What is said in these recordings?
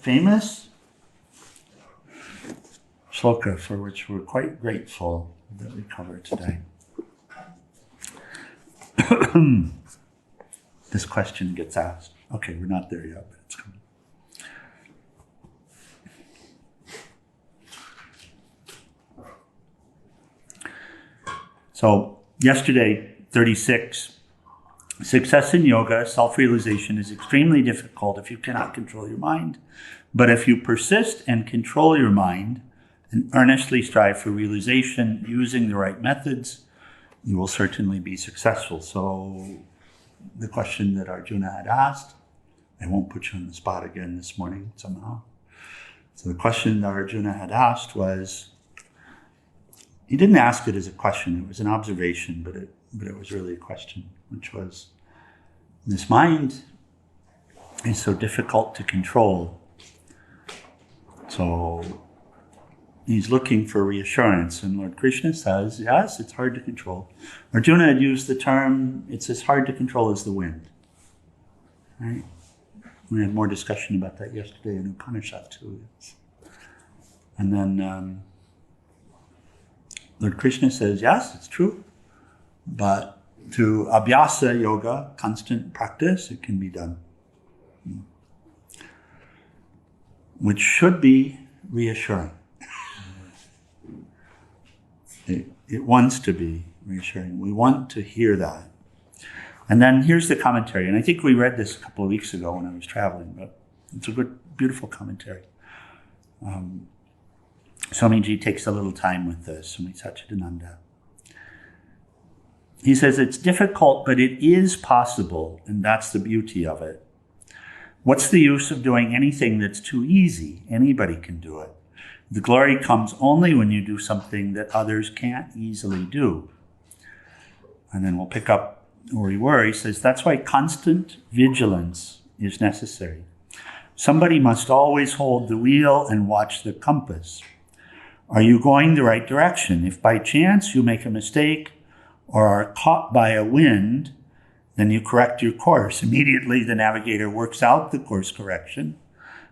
famous shloka for which we're quite grateful that we cover today. This question gets asked. Okay, we're not there yet, but it's coming. So, yesterday, 36. Success in yoga, self-realization, is extremely difficult if you cannot control your mind. But if you persist and control your mind and earnestly strive for realization using the right methods, you will certainly be successful. So the question that Arjuna had asked, I won't put you on the spot again this morning somehow. So the question that Arjuna had asked was, he didn't ask it as a question, it was an observation, but it was really a question, which was, this mind is so difficult to control. So he's looking for reassurance, and Lord Krishna says, yes, it's hard to control. Arjuna had used the term, it's as hard to control as the wind. Right? We had more discussion about that yesterday in Upanishad too. And then Lord Krishna says, yes, it's true, but through abhyasa yoga, constant practice, it can be done. Which should be reassuring. It wants to be reassuring. We want to hear that. And then here's the commentary. And I think we read this a couple of weeks ago when I was traveling, but it's a good, beautiful commentary. Swamiji takes a little time with this, Swami Satchidananda. He says it's difficult, but it is possible, and that's the beauty of it. What's the use of doing anything that's too easy? Anybody can do it. The glory comes only when you do something that others can't easily do. And then we'll pick up where we were. He says that's why constant vigilance is necessary. Somebody must always hold the wheel and watch the compass. Are you going the right direction? If by chance you make a mistake or are caught by a wind, then you correct your course. Immediately the navigator works out the course correction.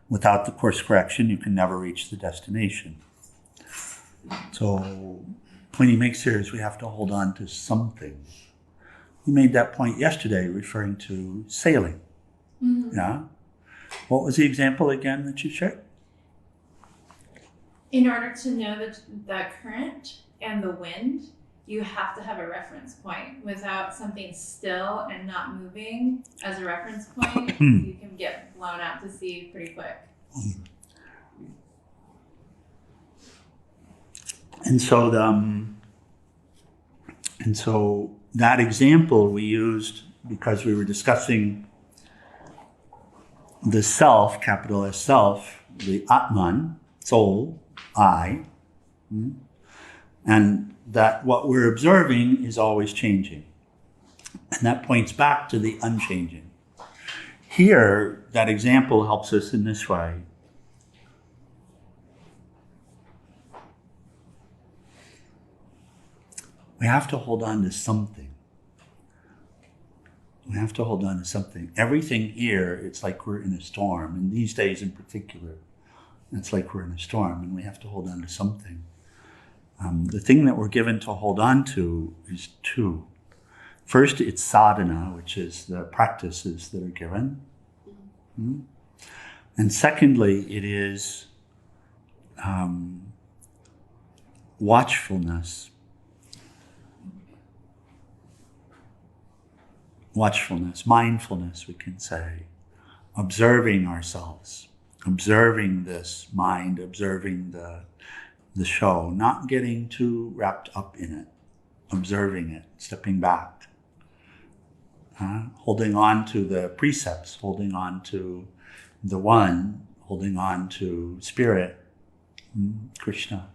Without the course correction, you can never reach the destination. So the point he makes here is we have to hold on to something. He made that point yesterday referring to sailing. Mm-hmm. Yeah? What was the example again that you shared? In order to know the current and the wind, you have to have a reference point. Without something still and not moving as a reference point, you can get blown out to sea pretty quick. And so that example we used because we were discussing the self, capital S self, the Atman, soul, I, and that what we're observing is always changing. And that points back to the unchanging. Here, that example helps us in this way. We have to hold on to something. We have to hold on to something. Everything here, it's like we're in a storm. And these days in particular, it's like we're in a storm and we have to hold on to something. The thing that we're given to hold on to is two. First, it's sadhana, which is the practices that are given. Mm-hmm. And secondly, it is watchfulness. Watchfulness, mindfulness, we can say. Observing ourselves, observing this mind, observing the show, not getting too wrapped up in it, observing it, stepping back, holding on to the precepts, holding on to the one, holding on to spirit, Krishna,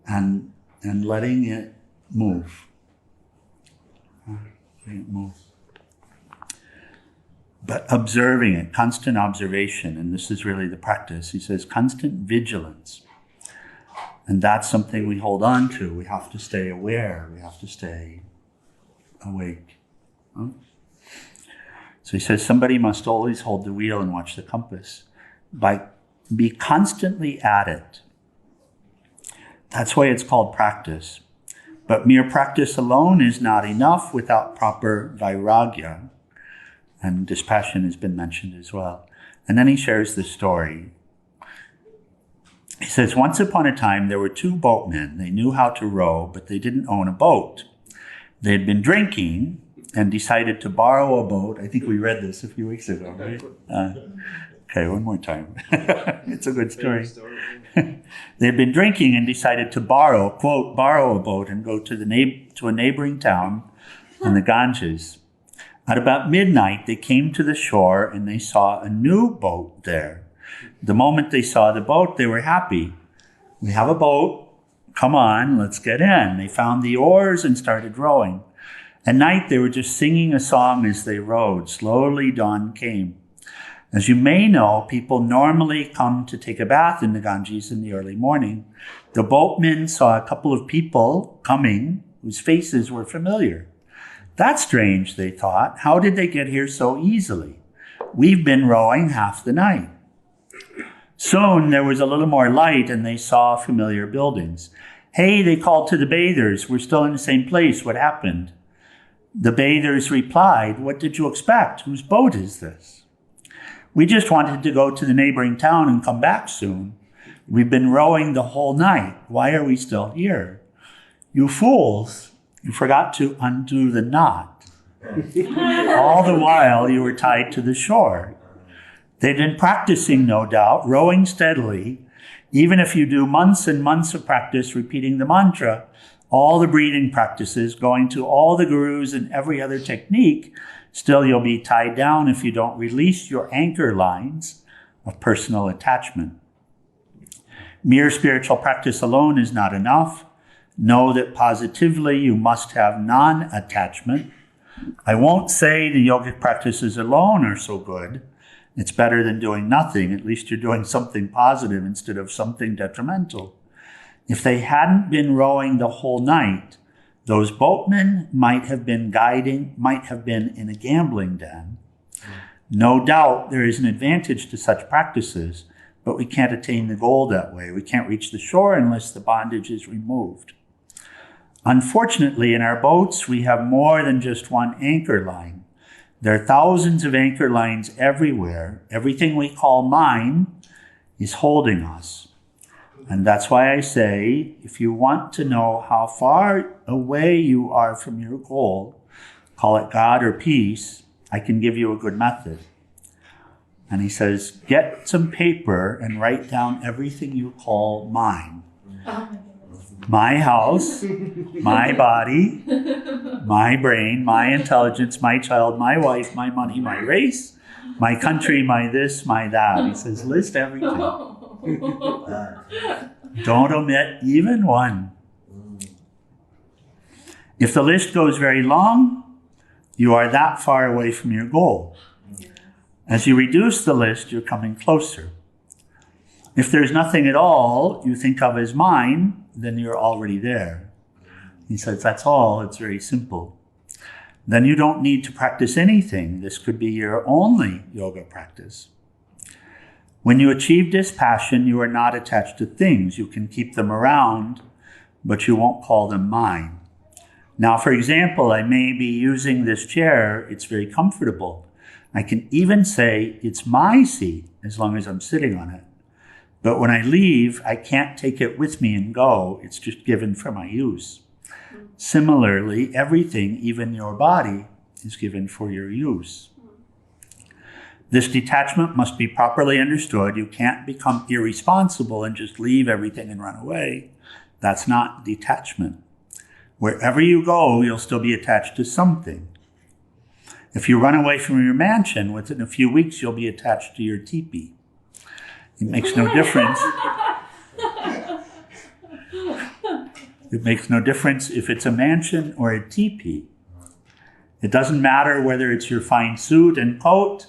and letting it move. Letting it move. But observing it, constant observation, and this is really the practice. He says constant vigilance. And that's something we hold on to. We have to stay aware. We have to stay awake. So he says somebody must always hold the wheel and watch the compass. By Be constantly at it. That's why it's called practice. But mere practice alone is not enough without proper vairagya. And dispassion has been mentioned as well. And then he shares this story. He says, once upon a time, there were two boatmen. They knew how to row, but they didn't own a boat. They had been drinking and decided to borrow a boat. I think we read this a few weeks ago, right? Okay, one more time. It's a good story. They had been drinking and decided to borrow, quote, borrow a boat and go to a neighboring town on the Ganges. At about midnight, they came to the shore and they saw a new boat there. The moment they saw the boat, they were happy. We have a boat. Come on, let's get in. They found the oars and started rowing. At night, they were just singing a song as they rowed. Slowly, dawn came. As you may know, people normally come to take a bath in the Ganges in the early morning. The boatmen saw a couple of people coming whose faces were familiar. That's strange, they thought. How did they get here so easily? We've been rowing half the night. Soon there was a little more light and they saw familiar buildings. Hey, they called to the bathers. We're still in the same place. What happened? The bathers replied, what did you expect? Whose boat is this? We just wanted to go to the neighboring town and come back soon. We've been rowing the whole night. Why are we still here? You fools, you forgot to undo the knot. All the while you were tied to the shore. They'd been practicing, no doubt, rowing steadily. Even if you do months and months of practice repeating the mantra, all the breathing practices, going to all the gurus and every other technique, still you'll be tied down if you don't release your anchor lines of personal attachment. Mere spiritual practice alone is not enough. Know that positively you must have non-attachment. I won't say the yogic practices alone are so good. It's better than doing nothing. At least you're doing something positive instead of something detrimental. If they hadn't been rowing the whole night, those boatmen might have been in a gambling den. No doubt there is an advantage to such practices, but we can't attain the goal that way. We can't reach the shore unless the bondage is removed. Unfortunately, in our boats, we have more than just one anchor line. There are thousands of anchor lines everywhere. Everything we call mine is holding us. And that's why I say, if you want to know how far away you are from your goal, call it God or peace, I can give you a good method. And he says, get some paper and write down everything you call mine. My house, my body, my brain, my intelligence, my child, my wife, my money, my race, my country, my this, my that. He says, list everything. Don't omit even one. If the list goes very long, you are that far away from your goal. As you reduce the list, you're coming closer. If there's nothing at all you think of as mine, then you're already there. He says, that's all. It's very simple. Then you don't need to practice anything. This could be your only yoga practice. When you achieve dispassion, you are not attached to things. You can keep them around, but you won't call them mine. Now, for example, I may be using this chair. It's very comfortable. I can even say it's my seat as long as I'm sitting on it. But when I leave, I can't take it with me and go. It's just given for my use. Similarly, everything, even your body, is given for your use. This detachment must be properly understood. You can't become irresponsible and just leave everything and run away. That's not detachment. Wherever you go, you'll still be attached to something. If you run away from your mansion, within a few weeks, you'll be attached to your teepee. It makes no difference. It makes no difference if it's a mansion or a teepee. It doesn't matter whether it's your fine suit and coat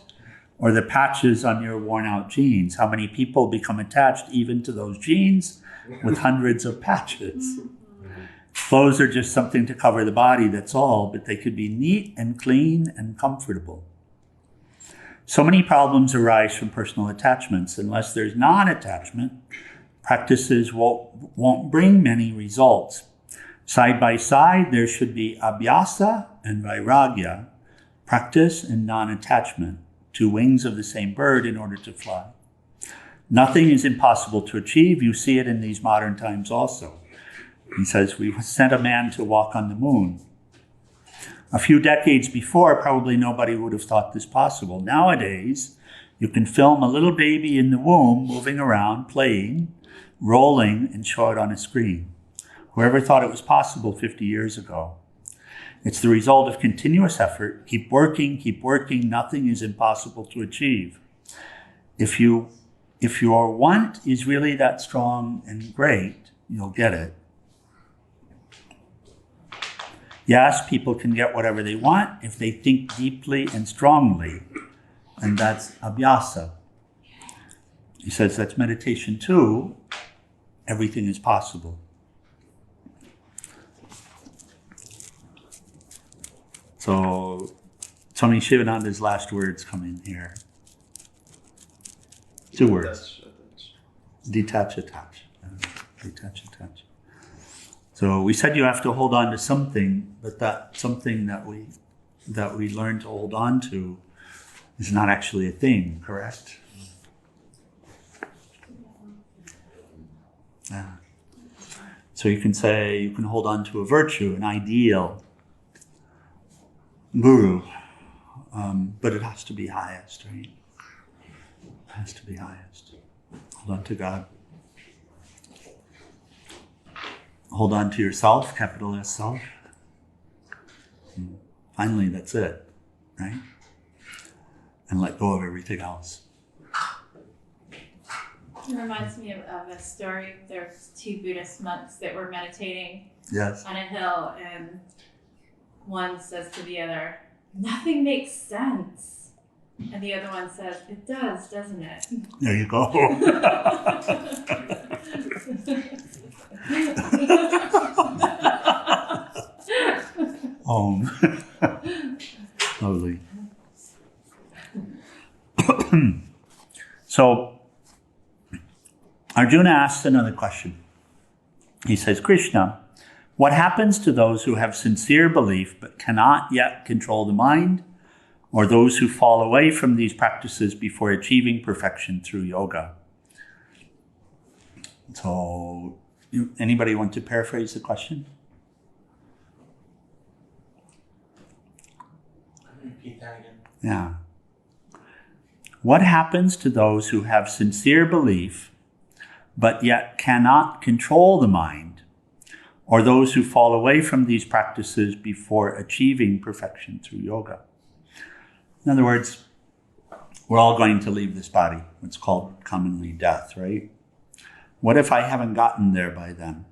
or the patches on your worn-out jeans. How many people become attached even to those jeans with hundreds of patches? Clothes are just something to cover the body, that's all, but they could be neat and clean and comfortable. So many problems arise from personal attachments. Unless there's non-attachment, practices won't bring many results. Side by side, there should be abhyasa and vairagya, practice and non-attachment, two wings of the same bird in order to fly. Nothing is impossible to achieve. You see it in these modern times also. He says, we sent a man to walk on the moon. A few decades before, probably nobody would have thought this possible. Nowadays, you can film a little baby in the womb moving around, playing, rolling, and show it on a screen. Whoever thought it was possible 50 years ago? It's the result of continuous effort. Keep working, nothing is impossible to achieve. If your want is really that strong and great, you'll get it. Yes, people can get whatever they want if they think deeply and strongly, and that's abhyasa. He says that's meditation too. Everything is possible. So, Swami Shivananda's last words come in here. 2 words. Detach, attach. Detach, attach. So we said you have to hold on to something, but that something that we learn to hold on to is not actually a thing, correct? Yeah. So you can say you can hold on to a virtue, an ideal, guru, but it has to be highest, right? It has to be highest. Hold on to God. Hold on to yourself, capital S self. Finally, that's it, right? And let go of everything else. It reminds me of a story. There's 2 Buddhist monks that were meditating on a hill, and one says to the other, "Nothing makes sense." And the other one says, "It does, doesn't it?" There you go. Lovely. So, Arjuna asks another question. He says, Krishna, what happens to those who have sincere belief but cannot yet control the mind, or those who fall away from these practices before achieving perfection through yoga? So, anybody want to paraphrase the question? Repeat that again. Yeah. What happens to those who have sincere belief but yet cannot control the mind, or those who fall away from these practices before achieving perfection through yoga? In other words, we're all going to leave this body. It's called commonly death, right? What if I haven't gotten there by then?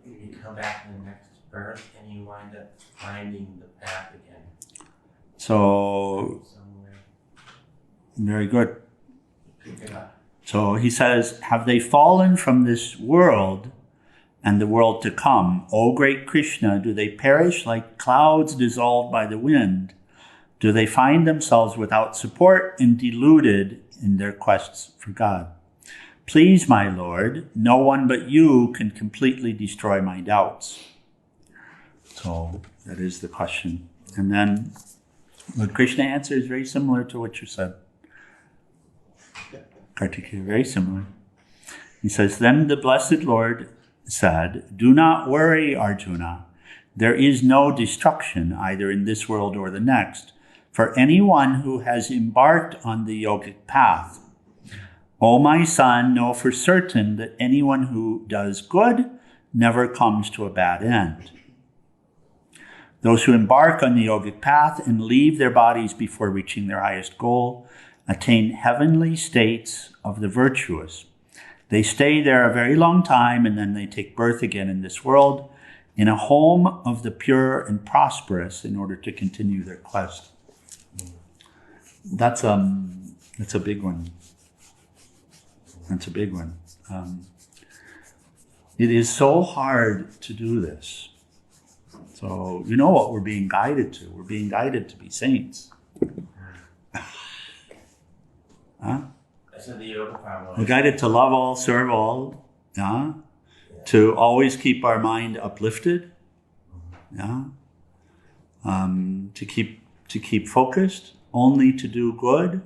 You come back in the next birth and you wind up finding the path again. So, Somewhere. very good. Pick it up. So he says, have they fallen from this world and the world to come? O great Krishna, do they perish like clouds dissolved by the wind? Do they find themselves without support and deluded in their quests for God? Please, my Lord, no one but you can completely destroy my doubts. So that is the question. And then what Krishna answers is very similar to what you said. Kartikeya, very similar. He says, then the Blessed Lord said, do not worry, Arjuna. There is no destruction either in this world or the next for anyone who has embarked on the yogic path. O my son, know for certain that anyone who does good never comes to a bad end. Those who embark on the yogic path and leave their bodies before reaching their highest goal attain heavenly states of the virtuous. They stay there a very long time and then they take birth again in this world in a home of the pure and prosperous in order to continue their quest. That's a big one. That's a big one. It is so hard to do this. So you know what we're being guided to. We're being guided to be saints. I said the yoga power. We're guided to love all, serve all, to always keep our mind uplifted, to keep focused, only to do good,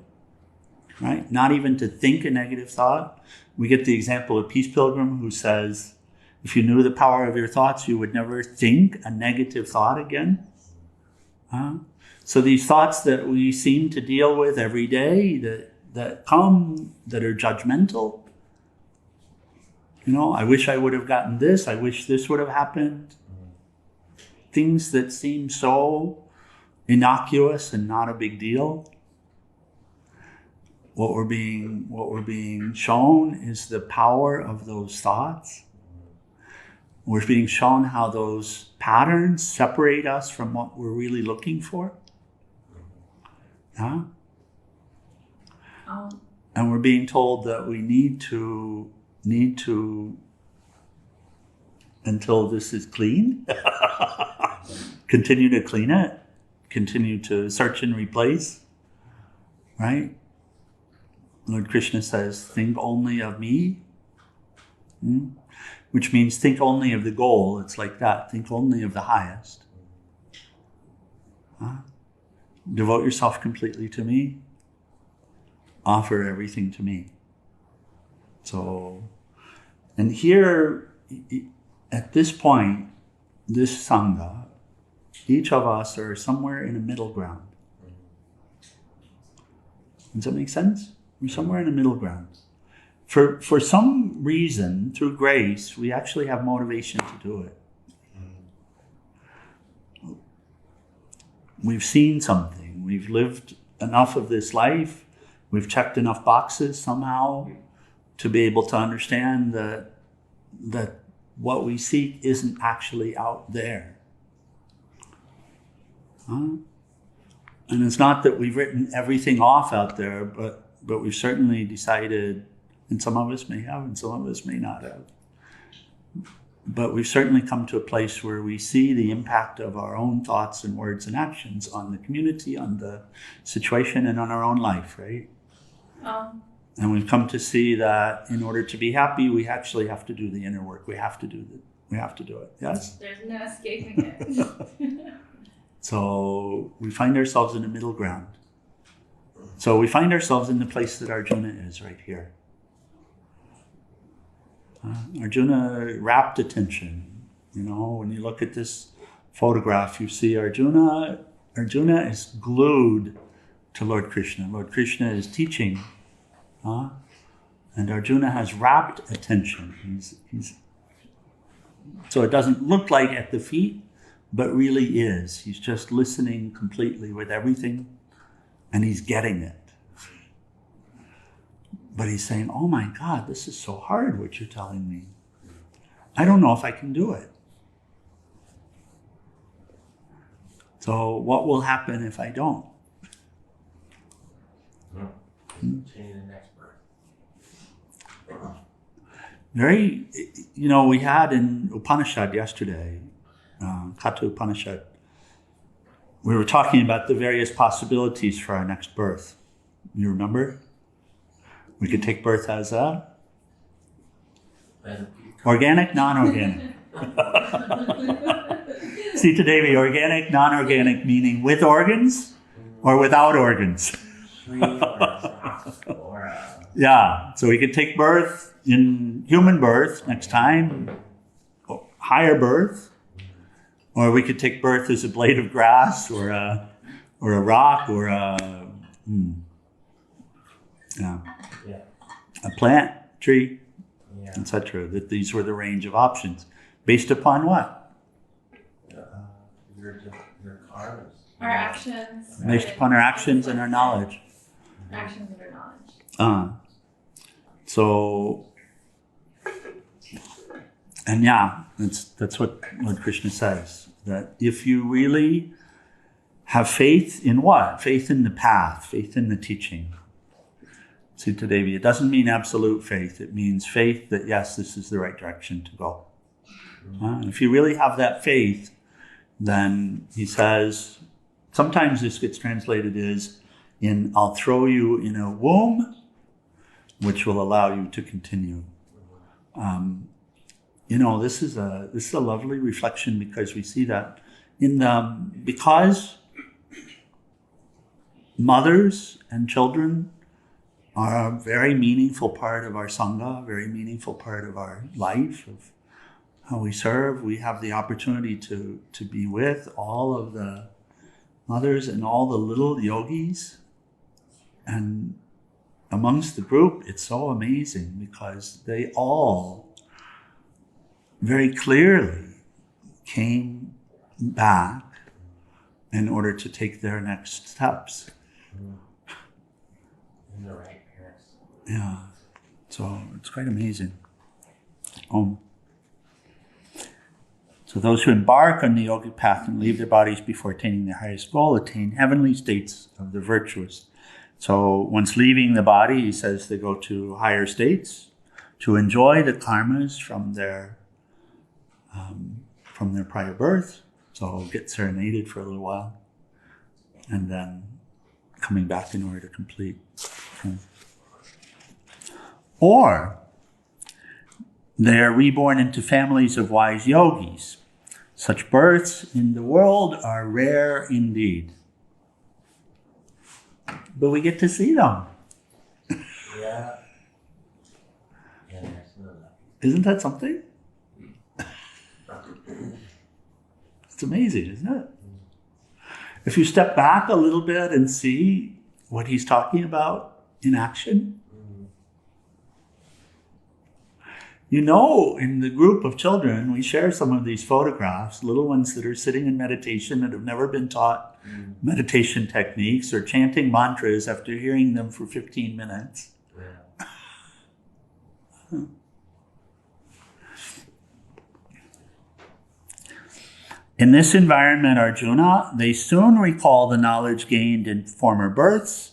right? Not even to think a negative thought. We get the example of Peace Pilgram, who says, if you knew the power of your thoughts, you would never think a negative thought again. So these thoughts that we seem to deal with every day, that come, that are judgmental, I wish I would have gotten this, I wish this would have happened. Things that seem so innocuous and not a big deal. What we're being shown is the power of those thoughts. We're being shown how those patterns separate us from what we're really looking for. And we're being told that we need to, until this is clean, continue to clean it, continue to search and replace, right? Lord Krishna says, think only of me, which means think only of the goal. It's like that. Think only of the highest. Devote yourself completely to me. Offer everything to me. So, and here, at this point, this Sangha, each of us are somewhere in a middle ground. Does that make sense? We're somewhere in a middle ground. For some reason, through grace, we actually have motivation to do it. We've seen something. We've lived enough of this life. We've checked enough boxes somehow to be able to understand that what we seek isn't actually out there. And it's not that we've written everything off out there, but we've certainly decided, and some of us may have, and some of us may not have. But we've certainly come to a place where we see the impact of our own thoughts and words and actions on the community, on the situation, and on our own life, right? And we've come to see that in order to be happy, we actually have to do the inner work. We have to do it. Yes? There's no escaping it. So we find ourselves in a middle ground. So we find ourselves in the place that Arjuna is right here. Arjuna rapt attention. When you look at this photograph, you see Arjuna. Arjuna is glued to Lord Krishna. Lord Krishna is teaching. And Arjuna has rapt attention. He's so it doesn't look like at the feet, but really is. He's just listening completely with everything, and he's getting it. But he's saying, oh my God, this is so hard what you're telling me. I don't know if I can do it. So what will happen if I don't? Change the next birth. We had in Upanishad yesterday, Katha Upanishad, we were talking about the various possibilities for our next birth. You remember? We could take birth as organic, non-organic. See today, organic, non-organic, meaning with organs or without organs. Yeah, so we could take birth in human birth next time, higher birth, or we could take birth as a blade of grass or a rock or a plant, tree, etc. That these were the range of options, based upon what? Your karmas. Our actions. Based upon our actions and our knowledge. Actions and our knowledge. That's what Lord Krishna says. That if you really have faith in what? Faith in the path, faith in the teaching. Sita Devi, it doesn't mean absolute faith. It means faith that, yes, this is the right direction to go. If you really have that faith, then he says, sometimes this gets translated as, I'll throw you in a womb, which will allow you to continue. This is a lovely reflection, because we see that because mothers and children are a very meaningful part of our Sangha, a very meaningful part of our life, of how we serve. We have the opportunity to be with all of the mothers and all the little yogis. And amongst the group, it's so amazing, because they all very clearly came back in order to take their next steps. And the right parents. Yeah, so it's quite amazing. So those who embark on the yogic path and leave their bodies before attaining their highest goal attain heavenly states of the virtuous. So once leaving the body, he says they go to higher states to enjoy the karmas from their prior birth. So get serenaded for a little while, and then coming back in order to complete. Or they are reborn into families of wise yogis. Such births in the world are rare indeed. But we get to see them. Yeah. Yeah, there's no luck. Isn't that something? It's amazing, isn't it? If you step back a little bit and see what he's talking about in action, in the group of children, we share some of these photographs, little ones that are sitting in meditation that have never been taught meditation techniques, or chanting mantras after hearing them for 15 minutes. Yeah. In this environment, Arjuna, they soon recall the knowledge gained in former births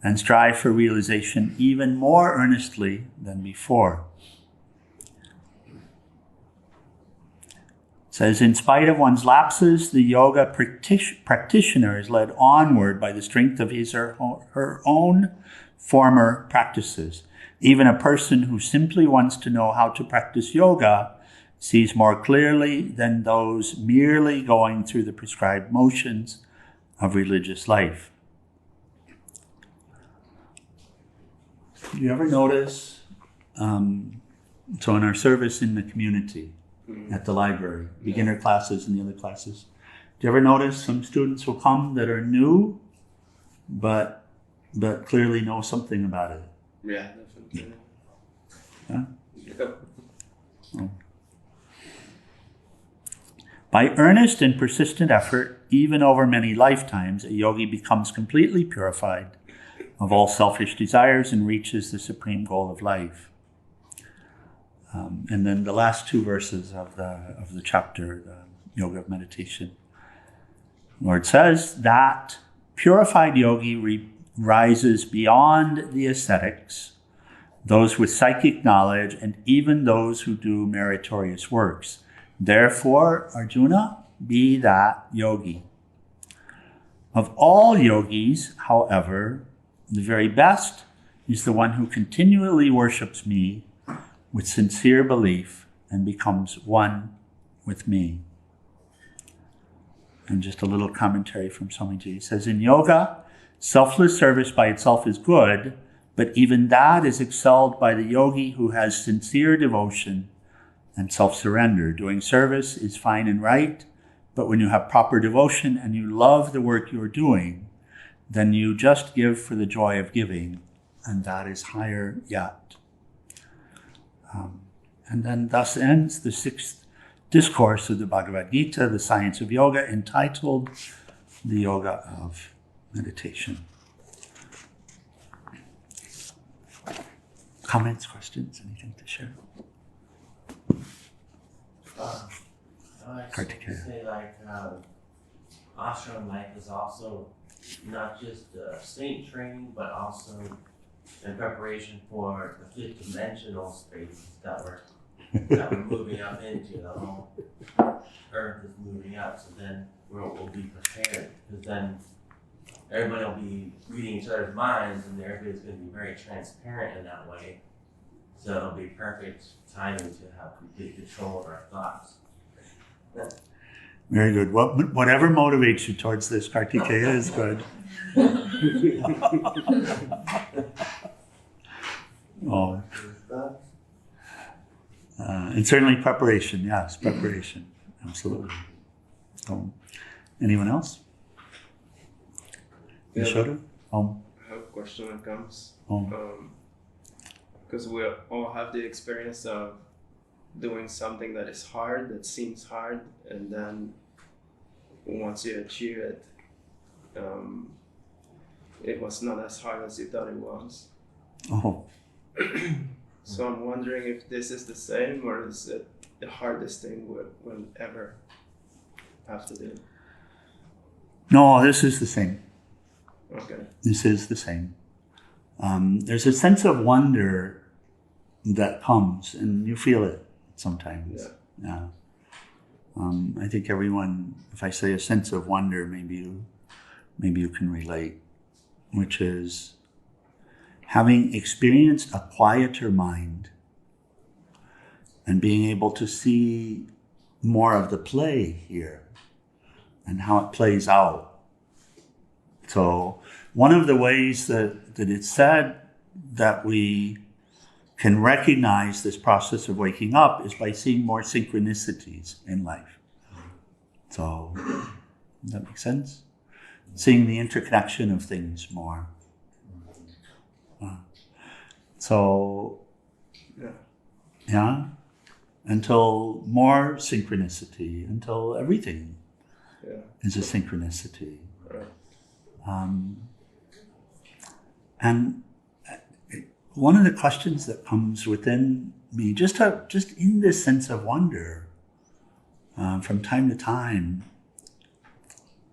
and strive for realization even more earnestly than before. It says, in spite of one's lapses, the yoga practitioner is led onward by the strength of his or her own former practices. Even a person who simply wants to know how to practice yoga sees more clearly than those merely going through the prescribed motions of religious life. Do you ever notice, so in our service in the community, at the library, beginner classes and the other classes, do you ever notice some students will come that are new, but clearly know something about it? Yeah, definitely. Huh? Yep. Oh. By earnest and persistent effort, even over many lifetimes, a yogi becomes completely purified of all selfish desires and reaches the supreme goal of life. And then the last two verses of the chapter, the Yoga of Meditation, Lord says that purified yogi rises beyond the ascetics, those with psychic knowledge, and even those who do meritorious works. Therefore, Arjuna, be that yogi. Of all yogis, however, the very best is the one who continually worships me with sincere belief and becomes one with me. And just a little commentary from Swami. He says, in yoga, selfless service by itself is good, but even that is excelled by the yogi who has sincere devotion and self-surrender. Doing service is fine and right, but when you have proper devotion and you love the work you're doing, then you just give for the joy of giving, and that is higher yet. And then thus ends the 6th discourse of the Bhagavad Gita, the science of yoga, entitled The Yoga of Meditation. Comments, questions, anything to share? I say ashram life is also not just saint training, but also in preparation for the 5th dimensional spaces that we're moving up into. The whole Earth is moving up, so then we'll be prepared. Because then everybody will be reading each other's minds, and everybody's going to be very transparent in that way. So it'll be perfect timing to have complete control of our thoughts. Very good. Whatever motivates you towards this, Kartikeya, is good. Oh. And certainly preparation, yes, preparation, absolutely. So, anyone else? Yeah, Yashoda? I have a question when it comes. Because we all have the experience of doing something that is hard, that seems hard, and then once you achieve it, it was not as hard as you thought it was. Oh. So I'm wondering if this is the same, or is it the hardest thing we'll ever have to do? No, this is the same. Okay. This is the same. There's a sense of wonder that comes, and you feel it sometimes. Yeah. I think everyone, if I say a sense of wonder, maybe you can relate, which is having experienced a quieter mind and being able to see more of the play here and how it plays out. So one of the ways that it's said that we can recognize this process of waking up is by seeing more synchronicities in life. So, does that make sense? Seeing the interconnection of things more. So, yeah, until more synchronicity, until everything is a synchronicity. And one of the questions that comes within me, just in this sense of wonder, from time to time,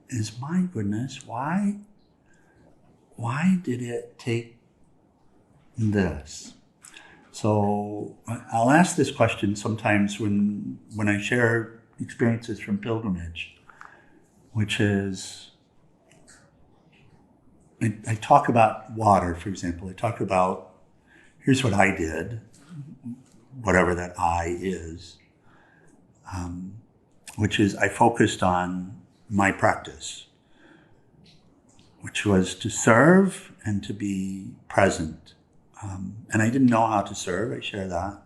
is, my goodness, why did it take this? So I'll ask this question sometimes when I share experiences from pilgrimage, which is, I talk about water, for example. I talk about, here's what I did, whatever that I is, which is I focused on my practice, which was to serve and to be present. And I didn't know how to serve, I share that.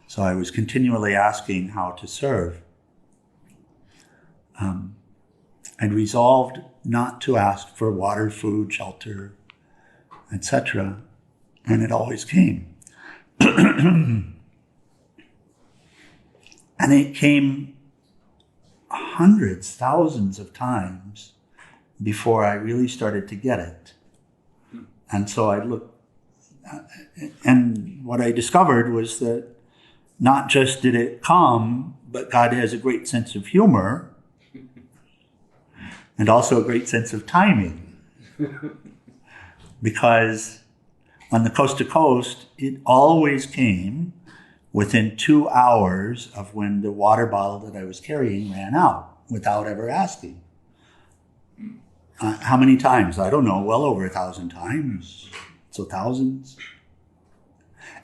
So I was continually asking how to serve. I'd resolved not to ask for water, food, shelter, etc. And it always came. And it came hundreds, thousands of times before I really started to get it. And so I looked, and what I discovered was that not just did it come, but God has a great sense of humor and also a great sense of timing. Because on the coast to coast, it always came within 2 hours of when the water bottle that I was carrying ran out, without ever asking. How many times? I don't know, well over 1,000 times. So thousands.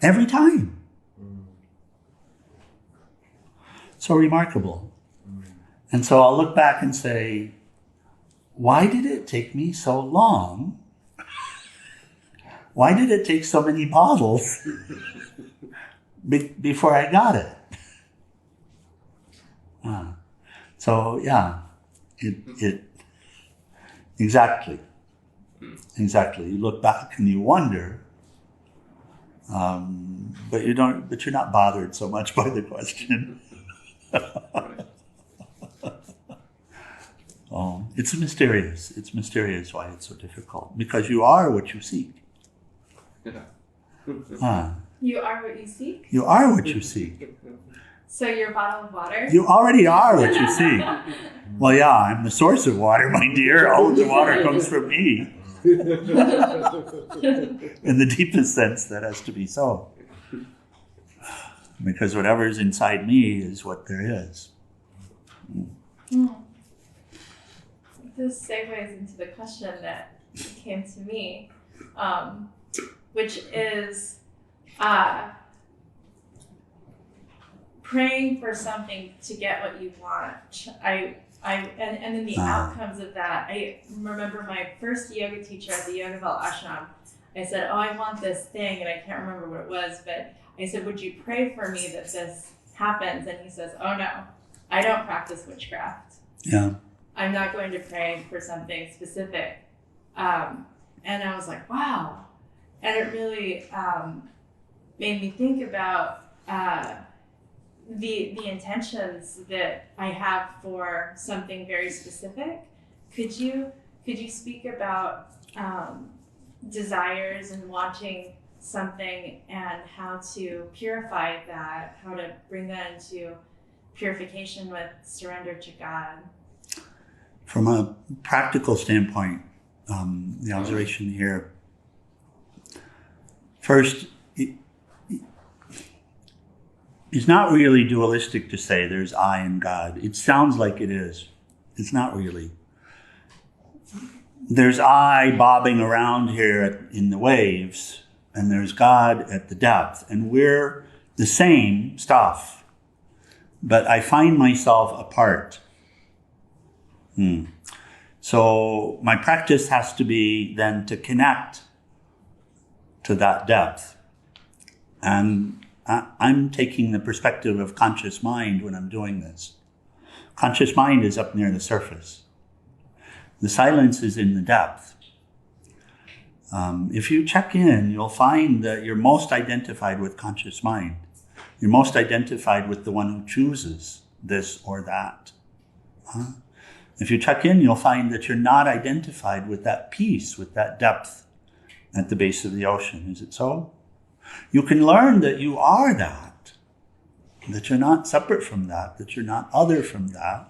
Every time. So remarkable. And so I'll look back and say, why did it take me so long? Why did it take so many bottles before I got it? So yeah, it exactly. You look back and you wonder, but you're not bothered so much by the question. Oh, it's mysterious. It's mysterious why it's so difficult. Because you are what you seek. You are what you seek? You are what you seek. So you're a bottle of water? You already are what you seek. Well, yeah, I'm the source of water, my dear. All of the water comes from me. In the deepest sense, that has to be so. Because whatever is inside me is what there is. this segues into the question that came to me, which is praying for something to get what you want. And then the outcomes of that. I remember my first yoga teacher at the Yogaval ashram. I said, "Oh, I want this thing," and I can't remember what it was, but I said, "Would you pray for me that this happens?" And he says, "Oh no, I don't practice witchcraft. Yeah. I'm not going to pray for something specific." And I was like, wow. And it really made me think about the intentions that I have for something very specific. Could you speak about desires and wanting something and how to purify that, how to bring that into purification with surrender to God? From a practical standpoint, the observation here, first, it's not really dualistic to say there's I and God. It sounds like it is. It's not really. There's I bobbing around here in the waves, and there's God at the depth, and we're the same stuff, but I find myself apart. So my practice has to be then to connect to that depth. And I'm taking the perspective of conscious mind when I'm doing this. Conscious mind is up near the surface. The silence is in the depth. If you check in, you'll find that you're most identified with conscious mind. You're most identified with the one who chooses this or that. If you check in, you'll find that you're not identified with that peace, with that depth at the base of the ocean. Is it so? You can learn that you are that you're not separate from that you're not other from that.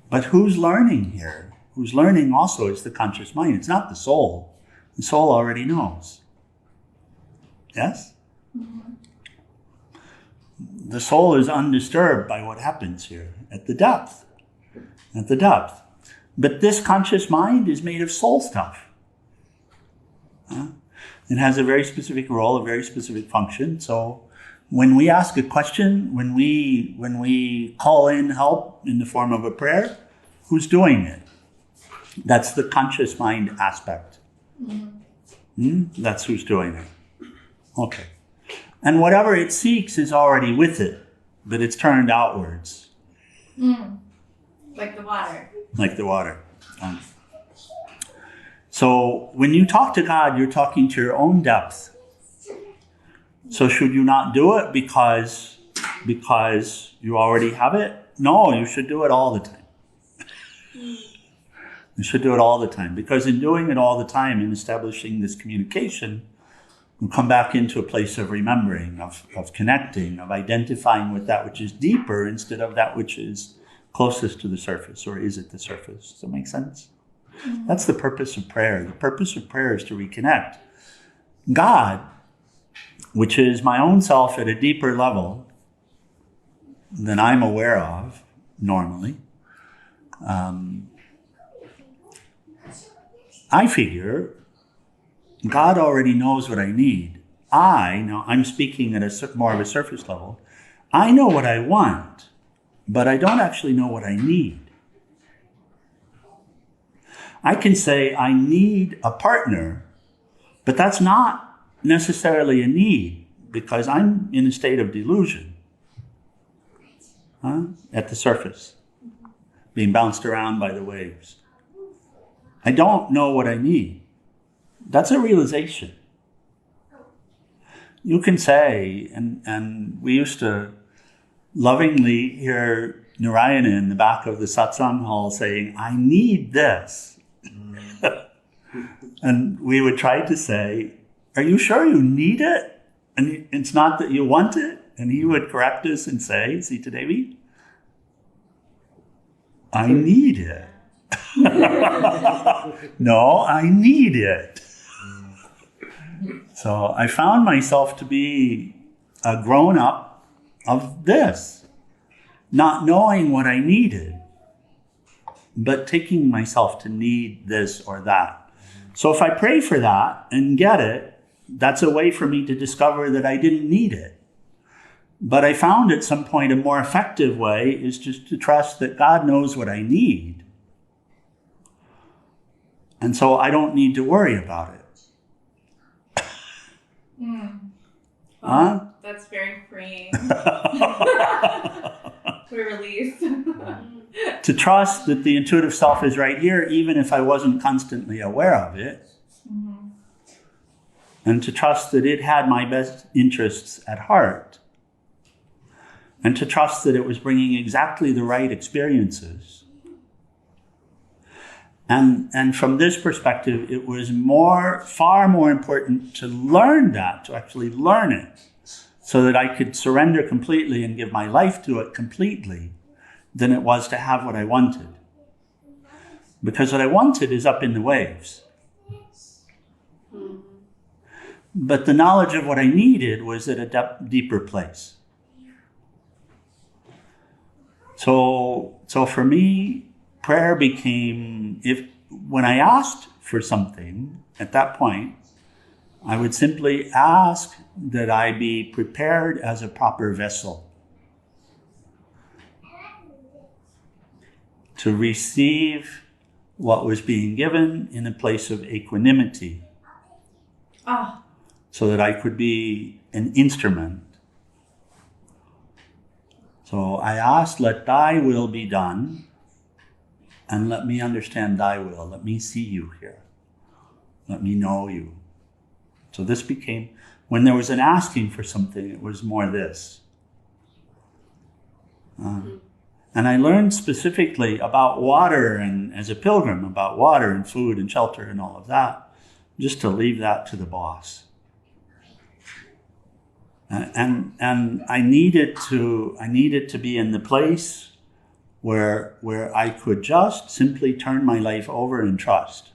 But who's learning here? Who's learning also is the conscious mind. It's not the soul. The soul already knows. Yes? Mm-hmm. The soul is undisturbed by what happens here at the depth. At the depth. But this conscious mind is made of soul stuff. It has a very specific role, a very specific function. So when we ask a question, when we call in help in the form of a prayer, who's doing it? That's the conscious mind aspect. Mm-hmm. That's who's doing it. Okay. And whatever it seeks is already with it, but it's turned outwards. Like the water. Like the water. So when you talk to God, you're talking to your own depth. So should you not do it because you already have it? No, you should do it all the time. You should do it all the time, because in doing it all the time, in establishing this communication, you come back into a place of remembering, of connecting, of identifying with that which is deeper instead of that which is closest to the surface, or is at the surface. Does that make sense? Mm-hmm. That's the purpose of prayer. The purpose of prayer is to reconnect. God, which is my own self at a deeper level than I'm aware of normally, I figure God already knows what I need. Now I'm speaking at a more of a surface level. I know what I want, but I don't actually know what I need. I can say I need a partner, but that's not necessarily a need, because I'm in a state of delusion at the surface, being bounced around by the waves. I don't know what I need. That's a realization. You can say, and we used to lovingly hear Narayana in the back of the satsang hall saying, I need this. And we would try to say, are you sure you need it? And it's not that you want it. And he would correct us and say, Sita Devi, I need it. No, I need it. So I found myself to be a grown-up of this, not knowing what I needed. but taking myself to need this or that. So if I pray for that and get it, that's a way for me to discover that I didn't need it. But I found at some point a more effective way is just to trust that God knows what I need. And so I don't need to worry about it. Huh? That's very freeing. Relief. To trust that the intuitive self is right here, even if I wasn't constantly aware of it. Mm-hmm. And to trust that it had my best interests at heart. And to trust that it was bringing exactly the right experiences. And from this perspective, it was far more important to learn that, to actually learn it, so that I could surrender completely and give my life to it completely, than it was to have what I wanted. Because what I wanted is up in the waves. But the knowledge of what I needed was at a deeper place. So for me, prayer became, when I asked for something, at that point, I would simply ask that I be prepared as a proper vessel to receive what was being given in a place of equanimity, so that I could be an instrument. So I asked, let thy will be done, and let me understand thy will. Let me see you here. Let me know you. So this became, when there was an asking for something, it was more this. And I learned specifically about water, and as a pilgrim, about water and food and shelter and all of that, just to leave that to the boss. And I needed to be in the place where I could just simply turn my life over and trust.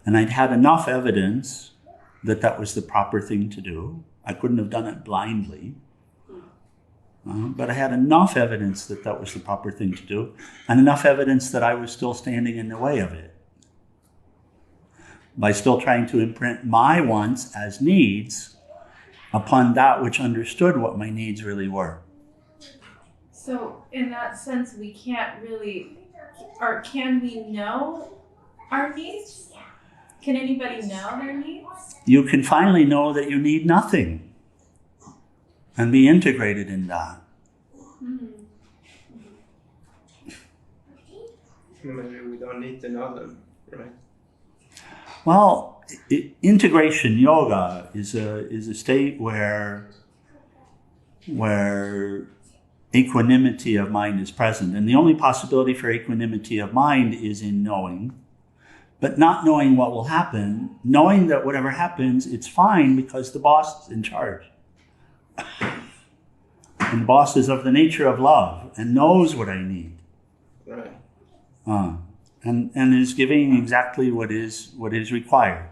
And I'd had enough evidence that was the proper thing to do. I couldn't have done it blindly. But I had enough evidence that was the proper thing to do, and enough evidence that I was still standing in the way of it. By still trying to imprint my wants as needs upon that which understood what my needs really were. So in that sense, we can't really, or can we know our needs? Can anybody know their needs? You can finally know that you need nothing and be integrated in that. Maybe we don't need to know them, right? Well, integration yoga is a state where equanimity of mind is present. And the only possibility for equanimity of mind is in knowing, but not knowing what will happen, knowing that whatever happens, it's fine because the boss is in charge. And the boss is of the nature of love and knows what I need. Right. And is giving exactly what is required.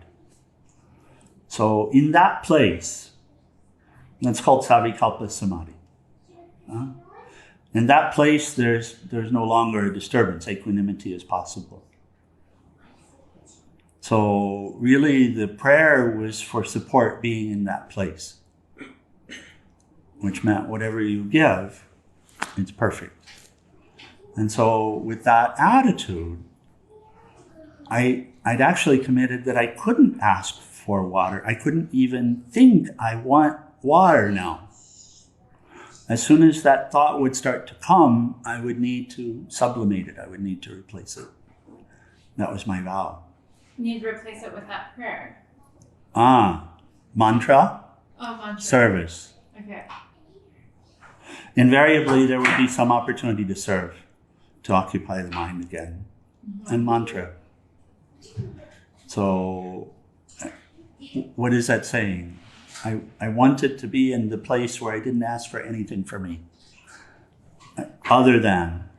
So in that place, that's called Savikalpa Samadhi. In that place, there's no longer a disturbance. Equanimity is possible. So really, the prayer was for support being in that place, which meant whatever you give, it's perfect. And so with that attitude, I'd actually committed that I couldn't ask for water. I couldn't even think I want water now. As soon as that thought would start to come, I would need to sublimate it. I would need to replace it. That was my vow. You need to replace it with that prayer. Mantra, Mantra. service. Okay. Invariably, there would be some opportunity to serve, to occupy the mind again, and mantra. So, what is that saying? I wanted to be in the place where I didn't ask for anything for me, other than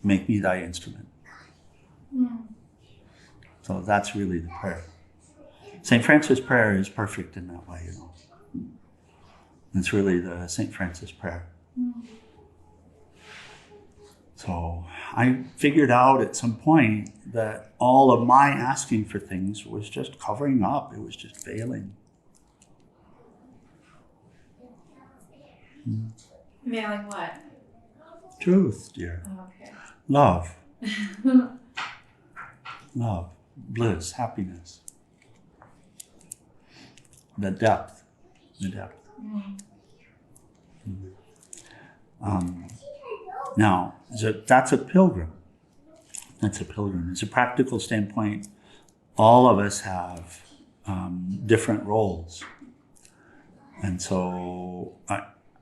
make me thy instrument. So that's really the prayer. St. Francis' prayer is perfect in that way, It's really the St. Francis prayer. So I figured out at some point that all of my asking for things was just covering up. It was just failing. Mailing what? Truth, dear. Oh, okay. Love. Love. Bliss. Happiness. The depth. The depth. Now, that's a pilgrim. That's a pilgrim. As a practical standpoint, all of us have different roles. And so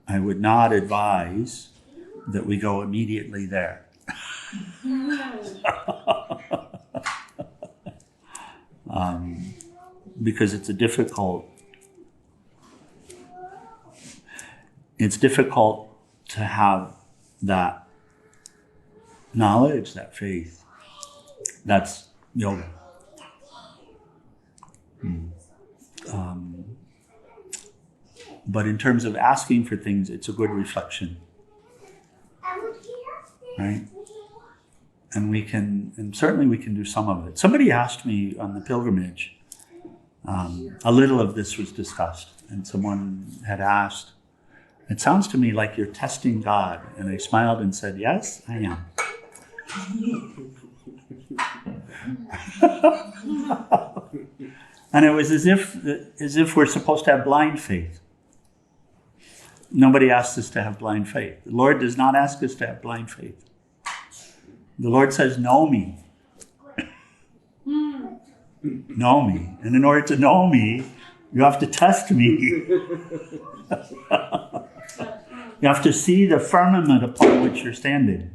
I would not advise that we go immediately there. Because it's difficult to have that knowledge, that faith. That's yoga. But in terms of asking for things, it's a good reflection. Right? And certainly we can do some of it. Somebody asked me on the pilgrimage, a little of this was discussed, and someone had asked, "It sounds to me like you're testing God." And I smiled and said, "Yes, I am." And it was as if we're supposed to have blind faith. Nobody asks us to have blind faith. The Lord does not ask us to have blind faith. The Lord says, "Know me." Know me. And in order to know me, you have to test me. You have to see the firmament upon which you're standing.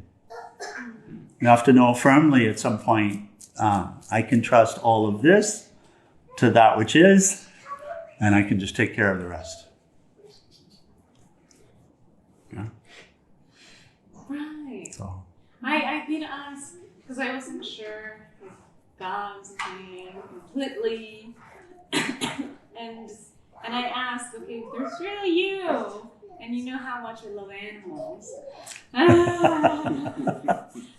You have to know firmly at some point, I can trust all of this to that which is, and I can just take care of the rest. Yeah. Right. So. I did ask, because I wasn't sure if God was playing completely. and I asked, okay, if there's really you, and you know how much I love animals,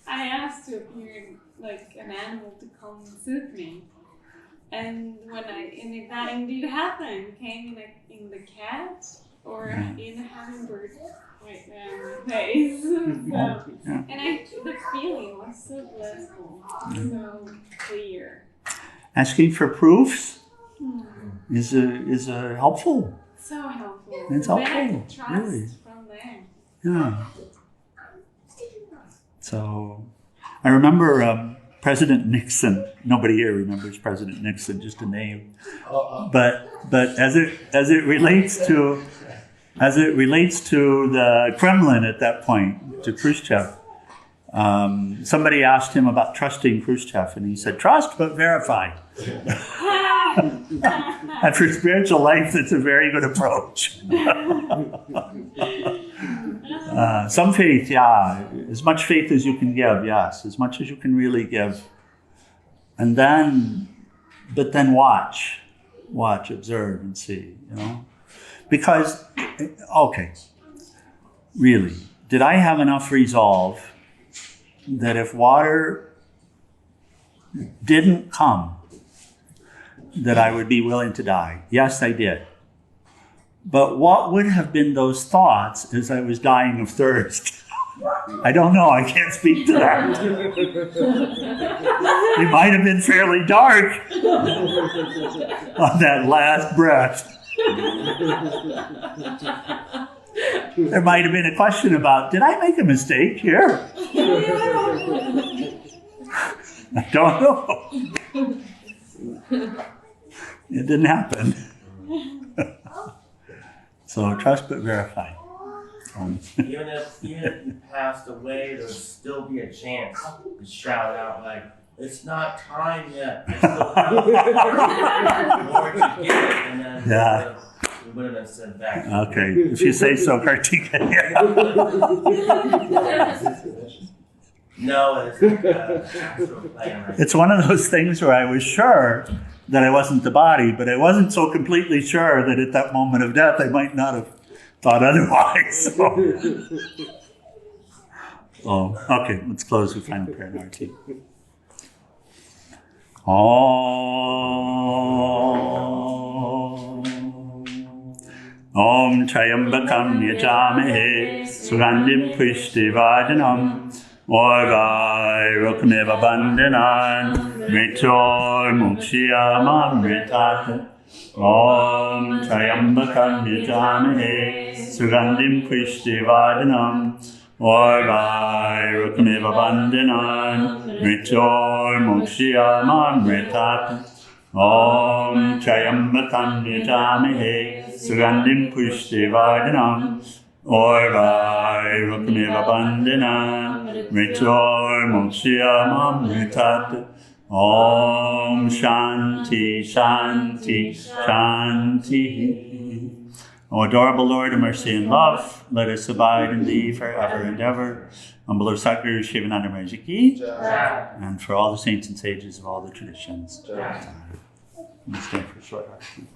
I asked to appear like an animal to come soothe me. And if that indeed happened, came in the cat or in a hummingbird right there in my face. And the feeling was so blissful, so clear. Asking for proofs is helpful. So helpful. It's helpful, Trust really. from there. Yeah. So I remember President Nixon. Nobody here remembers President Nixon, just a name. But as it relates to the Kremlin at that point, to Khrushchev, somebody asked him about trusting Khrushchev, and he said, "Trust but verify." And for spiritual life, it's a very good approach. Some faith, as much faith as you can give, yes, as much as you can really give. And then watch, observe, and see, Because, really, did I have enough resolve that if water didn't come, that I would be willing to die? Yes, I did. But what would have been those thoughts as I was dying of thirst? I don't know. I can't speak to that. It might have been fairly dark on that last breath. There might have been a question about, did I make a mistake here? I don't know. It didn't happen. So trust but verify. Even if you passed away, there'll still be a chance to shout out like, "It's not time yet. I still have more to give," and then we would have been sent back. Okay, if you say so, Kartika. No, it's like an actual plan. Right? It's one of those things where I was sure that I wasn't the body, but I wasn't so completely sure that at that moment of death I might not have thought otherwise. Oh, okay, let's close with final prayer and arati. Om Trayambakam Yajamahe Sugandim Pushtivajanam Orvai Rukmeva Bandanan Mritor Mukshiyamamritat Om Trayambakam Yajamahe Sugandim Pushtivajanam Orvai Rukmeva Bandanan Mritor Mukshiyamamritat Om Trayambakam Yajamahe Sugandim Pushtivajanam Orvai Rukmeva Bandhanam Mritor Mukshiyamamritat Om Shanti Shanti Shanti. O adorable Lord of mercy and love, let us abide in thee forever and ever. On below Satguru Shivananda Maharaj Ki, and for all the saints and sages of all the traditions. Let's stand for a short arati.